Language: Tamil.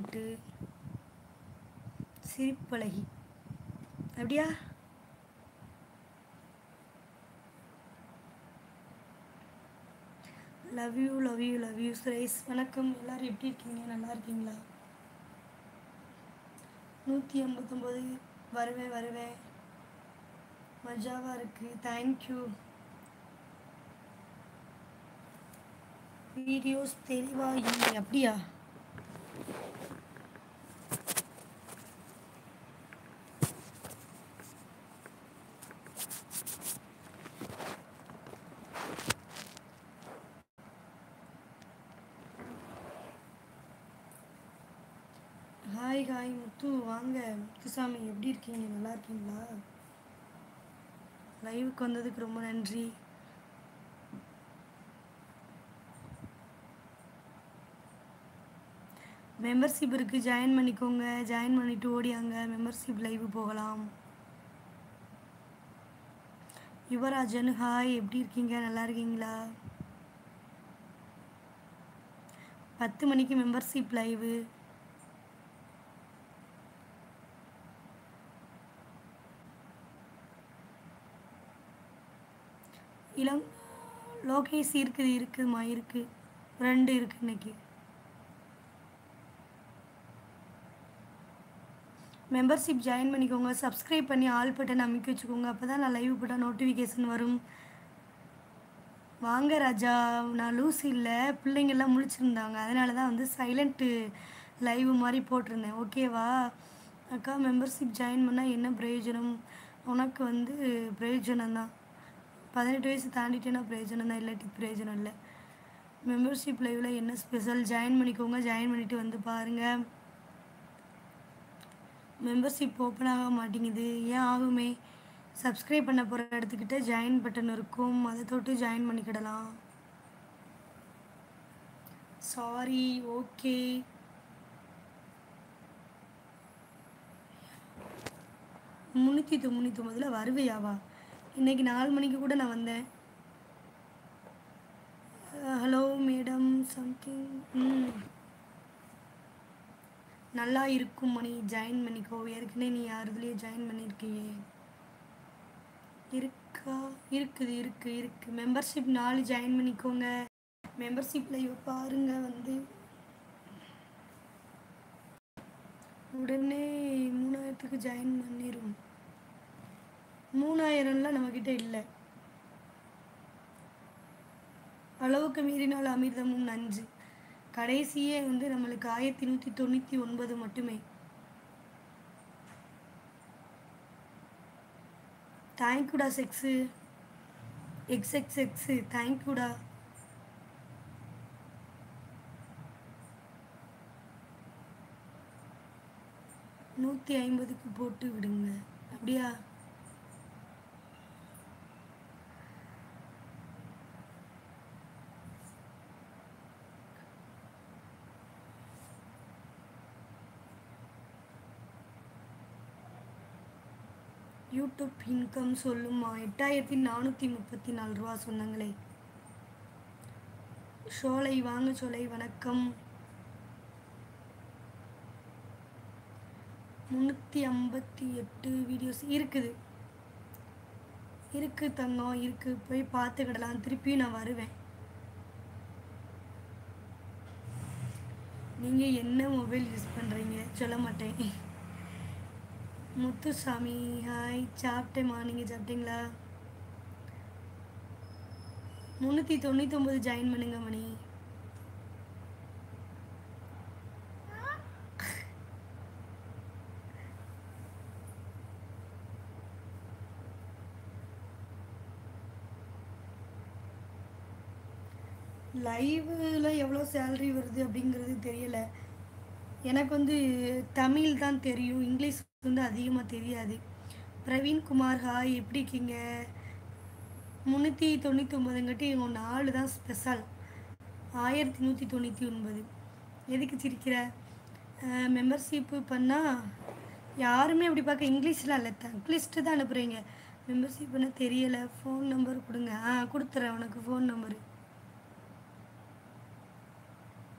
கமெண்ட்டு சிரிப்பழகி அப்படியா? Love you love you love you Suresh. வணக்கம், எல்லோரும் எப்படி இருக்கீங்க? நல்லா இருக்கீங்களா? 189 வருவேன் வருவேன், மஜாவாக இருக்குது. தேங்க்யூ. வீடியோஸ் தெளிவாக இல்லை அப்படியா? ஹாய் ஹாய் முத்து, வாங்க முத்துசாமி, எப்படி இருக்கீங்க? நல்லா இருக்கீங்களா? லைவுக்கு வந்ததுக்கு ரொம்ப நன்றி. மெம்பர்ஷிப் இருக்குது, ஜாயின் பண்ணிக்கோங்க. ஜாயின் பண்ணிவிட்டு ஓடியாங்க, மெம்பர்ஷிப் லைவு போகலாம். யுவராஜன் ஹாய், எப்படி இருக்கீங்க? நல்லா இருக்கீங்களா? 10 மணிக்கு மெம்பர்ஷிப் லைவு. லோகேஷ் இருக்குதுமா, இருக்குது 2 இருக்குது இன்னைக்கு. மெம்பர்ஷிப் ஜாயின் பண்ணிக்கோங்க. சப்ஸ்கிரைப் பண்ணி ஆல் பட்டன் அமைக்க வச்சுக்கோங்க. அப்போ தான் நான் லைவ் போட்டால் நோட்டிஃபிகேஷன் வரும். வாங்க ராஜா, நான் லூஸ் இல்லை, பிள்ளைங்கள்லாம் முழிச்சிருந்தாங்க, அதனால தான் வந்து சைலண்ட்டு லைவ் மாதிரி போட்டிருந்தேன். ஓகேவா அக்கா? மெம்பர்ஷிப் ஜாயின் பண்ணால் என்ன பிரயோஜனம்? உனக்கு வந்து பிரயோஜனம்தான். 18 வயசு தாண்டிட்டேன்னா பிரயோஜனம் தான், இல்லாட்டி பிரயோஜனம் இல்லை. மெம்பர்ஷிப் லைவில் என்ன ஸ்பெஷல்? ஜாயின் பண்ணிக்கோங்க. ஜாயின் பண்ணிவிட்டு வந்து பாருங்கள். மெம்பர்ஷிப் ஓப்பன் ஆக மாட்டேங்குது, ஏன் ஆகுமே? சப்ஸ்கிரைப் பண்ண போகிற இடத்துக்கிட்ட ஜாயின் பட்டன் இருக்கும், அதை தொட்டு ஜாயின் பண்ணிக்கிடலாம். சாரி. ஓகே, 399 வருவையாவா? இன்றைக்கி 4 மணிக்கு கூட நான் வந்தேன். Hello madam something. நல்லா இருக்கும் மணி, ஜாயின் பண்ணிக்கோ. ஏற்கனவே நீ யாருதுலேயே ஜாயின் பண்ணியிருக்கியே? இருக்கா? இருக்குது. மெம்பர்ஷிப் 4 ஜாயின் பண்ணிக்கோங்க. மெம்பர்ஷிப் லைவ் பாருங்கள். வந்து உடனே 3000க்கு ஜாயின் பண்ணிடும். 3000லாம் நம்மக்கிட்ட இல்லை. அளவுக்கு மீறினால் அமிர்தமும் நஞ்சு. கடைசியே வந்து நம்மளுக்கு 1199 மட்டுமே. தேங்க்யூடா செக்ஸு, எக்ஸு தேங்க்யூடா. 150க்கு போட்டு விடுங்க அப்படியா? யூடியூப் இன்கம் சொல்லுமா? 8434 ரூபா சொன்னாங்களே. சோலை வாங்க சோலை, வணக்கம். 358 வீடியோஸ் இருக்குது தங்கம், இருக்குது. போய் பார்த்துக்கிடலாம். திருப்பியும் நான் வருவேன். நீங்கள் என்ன மொபைல் யூஸ் பண்ணுறீங்க? சொல்ல மாட்டேன். முத்துசாமி ஹாய், சாப்பிட்டேம்மா, நீங்கள் சாப்பிட்டீங்களா? 399 ஜாயின் பண்ணுங்க மணி. லைவில் எவ்வளோ சேலரி வருது அப்படிங்கிறது தெரியலை எனக்கு. வந்து தமிழ் தான் தெரியும், இங்கிலீஷ் வந்து அதிகமாக தெரியாது. பிரவீன்குமார் ஹாய், எப்படி இருக்கீங்க? 399 இவங்க 4 தான் ஸ்பெஷல். 1199. எதுக்கு சிரிக்கிற? மெம்பர்ஷிப்பு பண்ணால் யாருமே அப்படி பார்க்க இங்கிலீஷ்லாம் இல்லை, தங்கிலீஷ்ட்டு தான் அனுப்புகிறீங்க. மெம்பர்ஷிப் பண்ண தெரியலை. ஃபோன் நம்பர் கொடுங்க. கொடுத்துட்றேன் உனக்கு ஃபோன் நம்பரு.